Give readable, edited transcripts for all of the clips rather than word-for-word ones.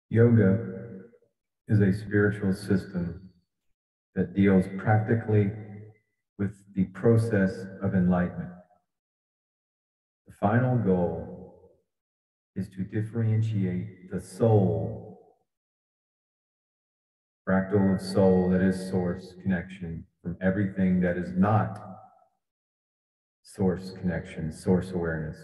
Yoga is a spiritual system that deals practically with the process of enlightenment. The final goal is to differentiate the soul, fractal of soul that is source connection, from everything that is not source connection, source awareness.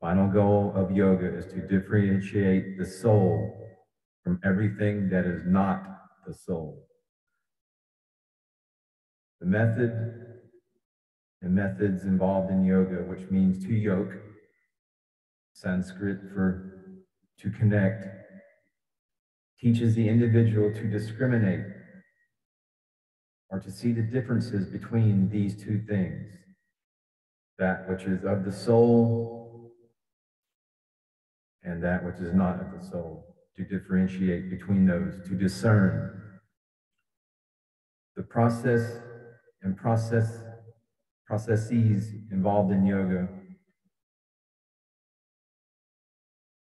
Final goal of yoga is to differentiate the soul from everything that is not the soul. The method and methods involved in yoga, which means to yoke, Sanskrit for to connect, teaches the individual to discriminate or to see the differences between these two things, that which is of the soul and that which is not of the soul, to differentiate between those, to discern. The process and processes involved in yoga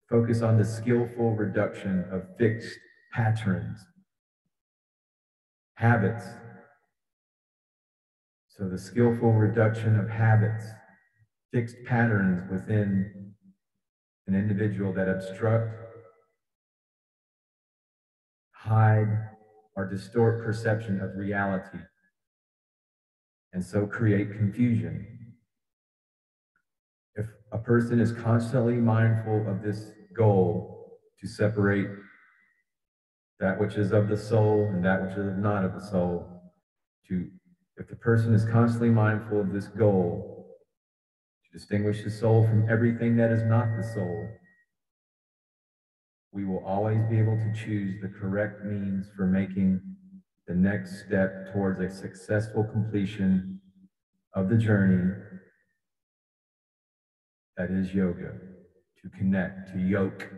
focus on the skillful reduction of fixed patterns, habits. So the skillful reduction of habits, fixed patterns within an individual that obstruct, hide, or distort perception of reality, and so create confusion. If a person is constantly mindful of this goal to separate that which is of the soul and that which is not of the soul, if the person is constantly mindful of this goal to distinguish the soul from everything that is not the soul, we will always be able to choose the correct means for making the next step towards a successful completion of the journey that is yoga, to connect, to yoke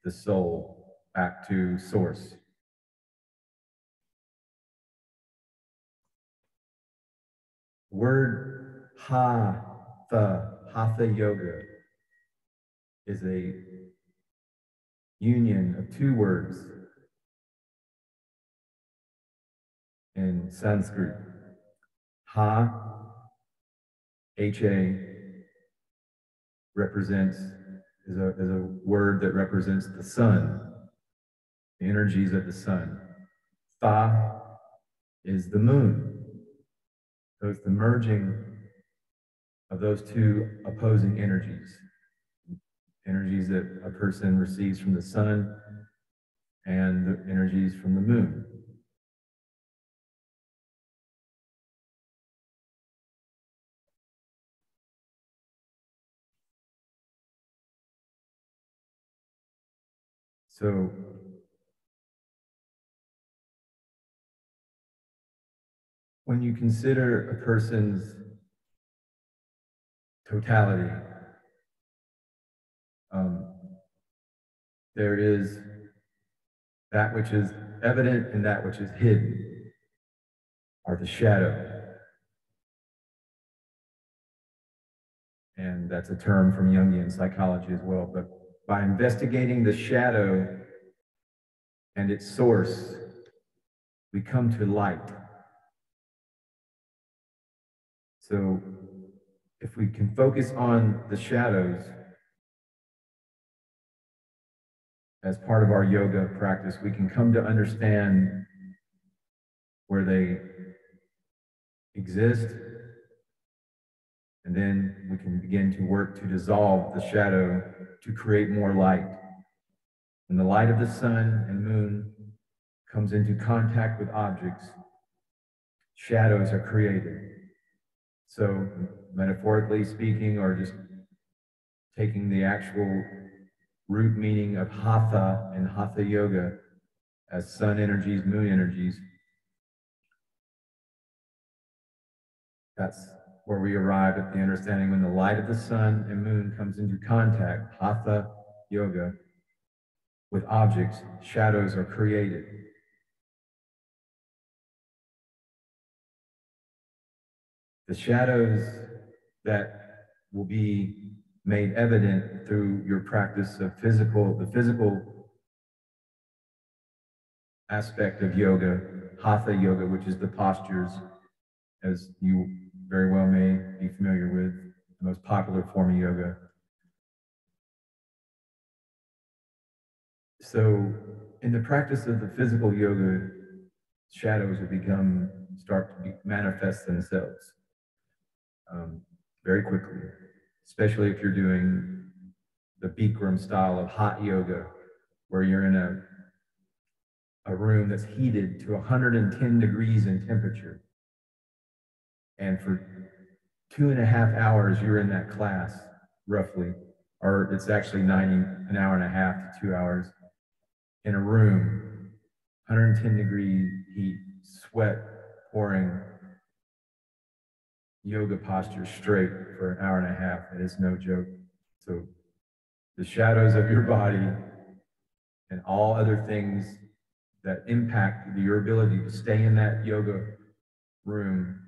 the soul back to source. The word hatha yoga, is a union of two words in Sanskrit. H-A, is a word that represents the sun, the energies of the sun. Tha is the moon. So it's the merging of those two opposing energies that a person receives from the sun and the energies from the moon. So when you consider a person's totality, there is that which is evident and that which is hidden, or the shadow. And that's a term from Jungian psychology as well. But by investigating the shadow and its source, we come to light. So if we can focus on the shadows as part of our yoga practice, we can come to understand where they exist, and then we can begin to work to dissolve the shadow to create more light. When the light of the sun and moon comes into contact with objects, shadows are created. So metaphorically speaking, or just taking the actual root meaning of hatha and hatha yoga as sun energies, moon energies, that's where we arrive at the understanding when the light of the sun and moon comes into contact, hatha yoga, with objects, shadows are created. The shadows that will be made evident through your practice of the physical aspect of yoga, Hatha yoga, which is the postures, as you very well may be familiar with, the most popular form of yoga. So in the practice of the physical yoga, shadows will start to manifest themselves very quickly, especially if you're doing the Bikram style of hot yoga, where you're in a room that's heated to 110 degrees in temperature. And for 2.5 hours, you're in that class, roughly, or it's actually an hour and a half to 2 hours, in a room, 110 degree heat, sweat pouring, yoga posture straight for an hour and a half. It is no joke. So the shadows of your body and all other things that impact your ability to stay in that yoga room,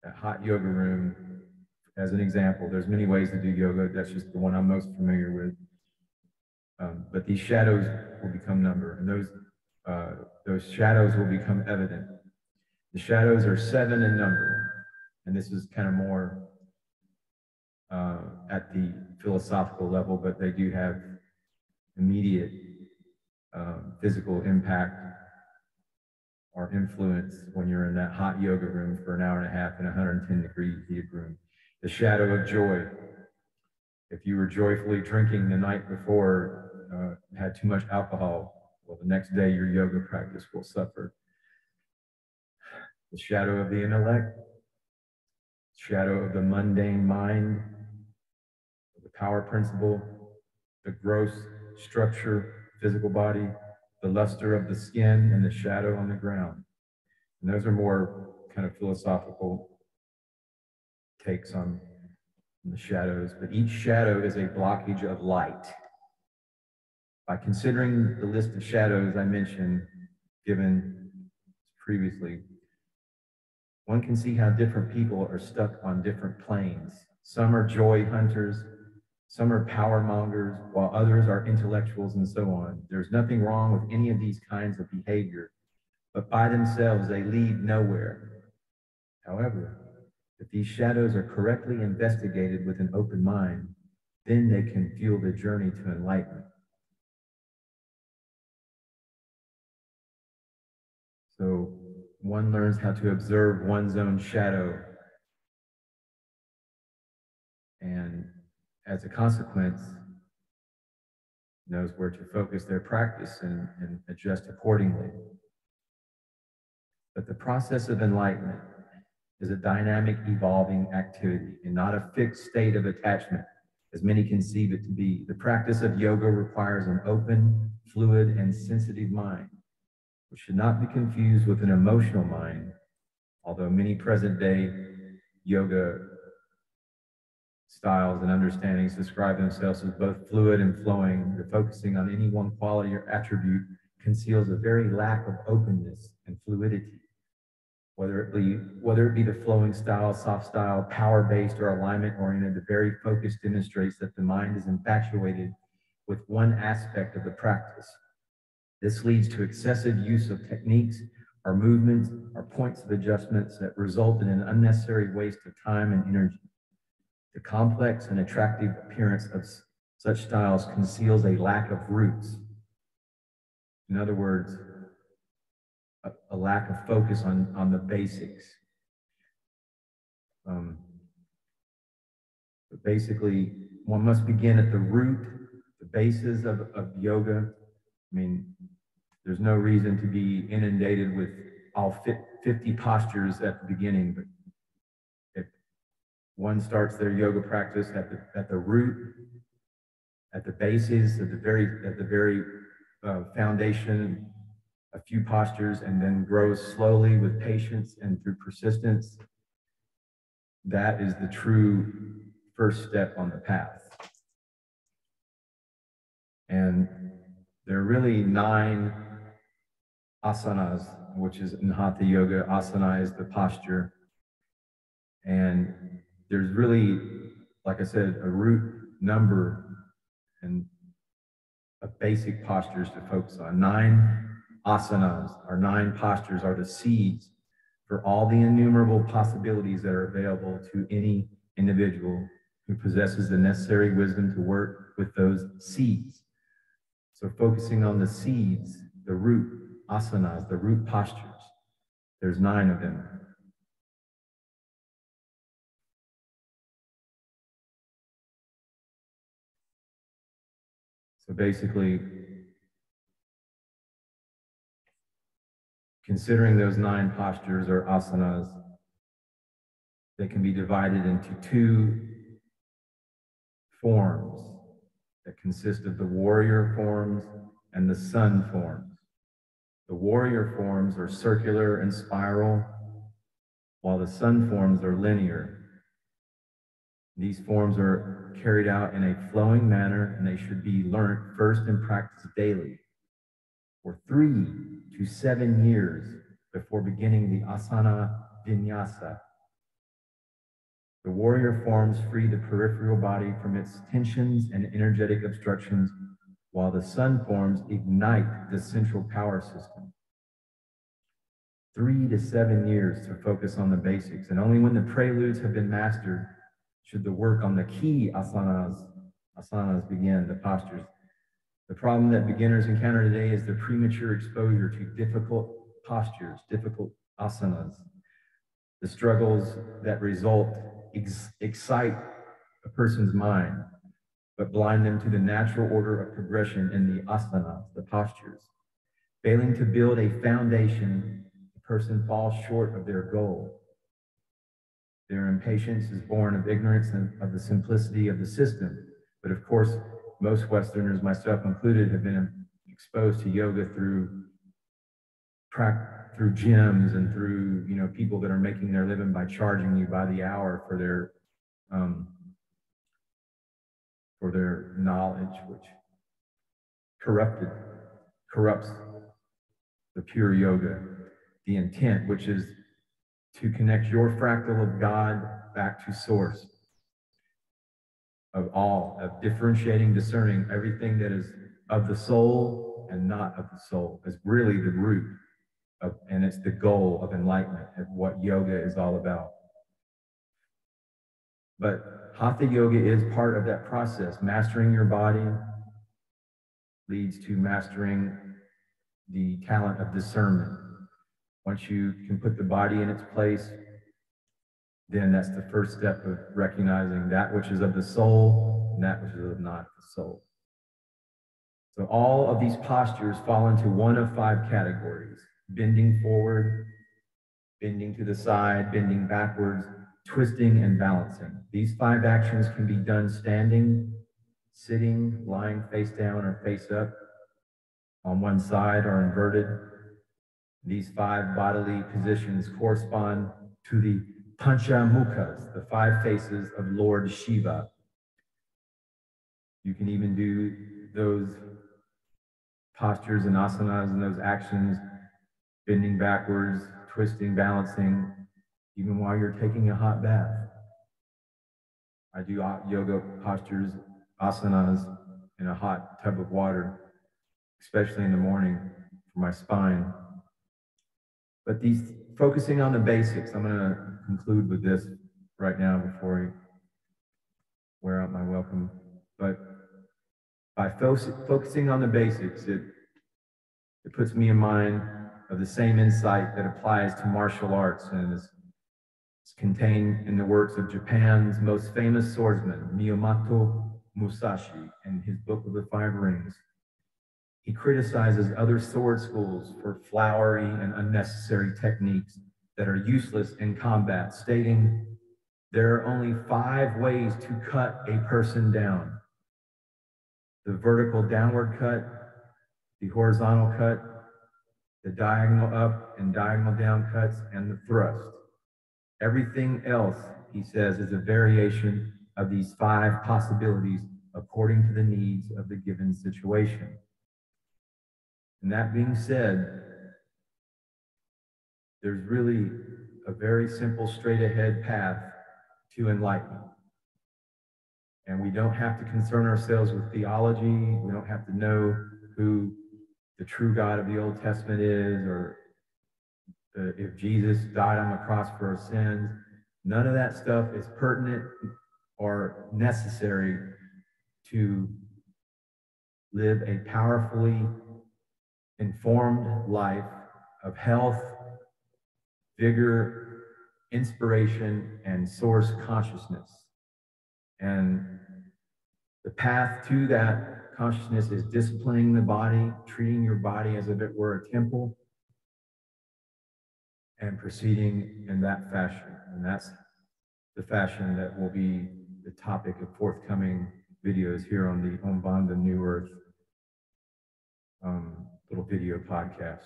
that hot yoga room. As an example, there's many ways to do yoga. That's just the one I'm most familiar with. But these shadows will become number, and those shadows will become evident. The shadows are 7 in number, and this is kind of more at the philosophical level, but they do have immediate physical impact or influence when you're in that hot yoga room for an hour and a half in a 110 degree heated room. The shadow of joy. If you were joyfully drinking the night before, had too much alcohol, well, the next day your yoga practice will suffer. The shadow of the intellect, shadow of the mundane mind, the power principle, the gross structure, physical body, the luster of the skin, and the shadow on the ground. And those are more kind of philosophical takes on the shadows, but each shadow is a blockage of light. By considering the list of shadows I mentioned, given previously, one can see how different people are stuck on different planes. Some are joy hunters, some are power mongers, while others are intellectuals and so on. There's nothing wrong with any of these kinds of behavior, but by themselves, they lead nowhere. However, if these shadows are correctly investigated with an open mind, then they can fuel the journey to enlightenment. So one learns how to observe one's own shadow, and as a consequence, knows where to focus their practice and adjust accordingly. But the process of enlightenment is a dynamic, evolving activity and not a fixed state of attachment, as many conceive it to be. The practice of yoga requires an open, fluid, and sensitive mind, which should not be confused with an emotional mind, although many present-day yoga styles and understandings describe themselves as both fluid and flowing. The focusing on any one quality or attribute conceals a very lack of openness and fluidity. Whether it be the flowing style, soft style, power-based, or alignment-oriented, the very focus demonstrates that the mind is infatuated with one aspect of the practice. This leads to excessive use of techniques or movements or points of adjustments that result in an unnecessary waste of time and energy. The complex and attractive appearance of such styles conceals a lack of roots. In other words, a lack of focus on the basics. But basically, one must begin at the root, the basis of yoga. I mean, there's no reason to be inundated with all 50 postures at the beginning, but if one starts their yoga practice at the root, at the basis, at the very foundation, a few postures, and then grows slowly with patience and through persistence, that is the true first step on the path. And there are really 9 asanas, which is in Hatha Yoga. Asana is the posture. And there's really, like I said, a root number and a basic postures to focus on. 9 asanas, our 9 postures, are the seeds for all the innumerable possibilities that are available to any individual who possesses the necessary wisdom to work with those seeds. So focusing on the seeds, the root asanas, the root postures, there's 9 of them. So basically, considering those 9 postures or asanas, they can be divided into 2 forms that consist of the warrior forms and the sun forms. The warrior forms are circular and spiral, while the sun forms are linear. These forms are carried out in a flowing manner, and they should be learnt first and practiced daily for 3 to 7 years before beginning the asana vinyasa. The warrior forms free the peripheral body from its tensions and energetic obstructions, while the sun forms ignite the central power system. 3 to 7 years to focus on the basics, and only when the preludes have been mastered should the work on the key asanas begin, the postures. The problem that beginners encounter today is the premature exposure to difficult postures, difficult asanas. The struggles that result excite a person's mind, but blind them to the natural order of progression in the asanas, the postures. Failing to build a foundation, the person falls short of their goal. Their impatience is born of ignorance and of the simplicity of the system. But of course, most Westerners, myself included, have been exposed to yoga through gyms and through people that are making their living by charging you by the hour for their knowledge, which corrupts the pure yoga, the intent, which is to connect your fractal of God back to source of all, of differentiating, discerning everything that is of the soul and not of the soul is really the root of, and it's the goal of enlightenment, of what yoga is all about. But Hatha yoga is part of that process. Mastering your body leads to mastering the talent of discernment. Once you can put the body in its place, then that's the first step of recognizing that which is of the soul and that which is not the soul. So all of these postures fall into one of 5 categories: bending forward, bending to the side, bending backwards, twisting, and balancing. These 5 actions can be done standing, sitting, lying face down or face up, on one side or inverted. These 5 bodily positions correspond to the Panchamukhas, the 5 faces of Lord Shiva. You can even do those postures and asanas and those actions, bending backwards, twisting, balancing, even while you're taking a hot bath. I do yoga postures, asanas, in a hot tub of water, especially in the morning for my spine. But these, focusing on the basics, I'm going to conclude with this right now before I wear out my welcome. But by focusing on the basics, it puts me in mind of the same insight that applies to martial arts and is contained in the works of Japan's most famous swordsman, Miyamoto Musashi, in his book of the 5 Rings. He criticizes other sword schools for flowery and unnecessary techniques that are useless in combat, stating there are only 5 ways to cut a person down: the vertical downward cut, the horizontal cut, the diagonal up and diagonal down cuts, and the thrust. Everything else, he says, is a variation of these 5 possibilities according to the needs of the given situation. And that being said, there's really a very simple, straight ahead path to enlightenment. And we don't have to concern ourselves with theology. We don't have to know who the true God of the Old Testament is, or if Jesus died on the cross for our sins. None of that stuff is pertinent or necessary to live a powerfully informed life of health, vigor, inspiration, and source consciousness. And the path to that consciousness is disciplining the body, treating your body as if it were a temple, and proceeding in that fashion. And that's the fashion that will be the topic of forthcoming videos here on the Umbanda New Earth little video podcast.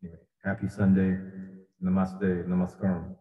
Anyway, happy Sunday. Namaste. Namaskaram.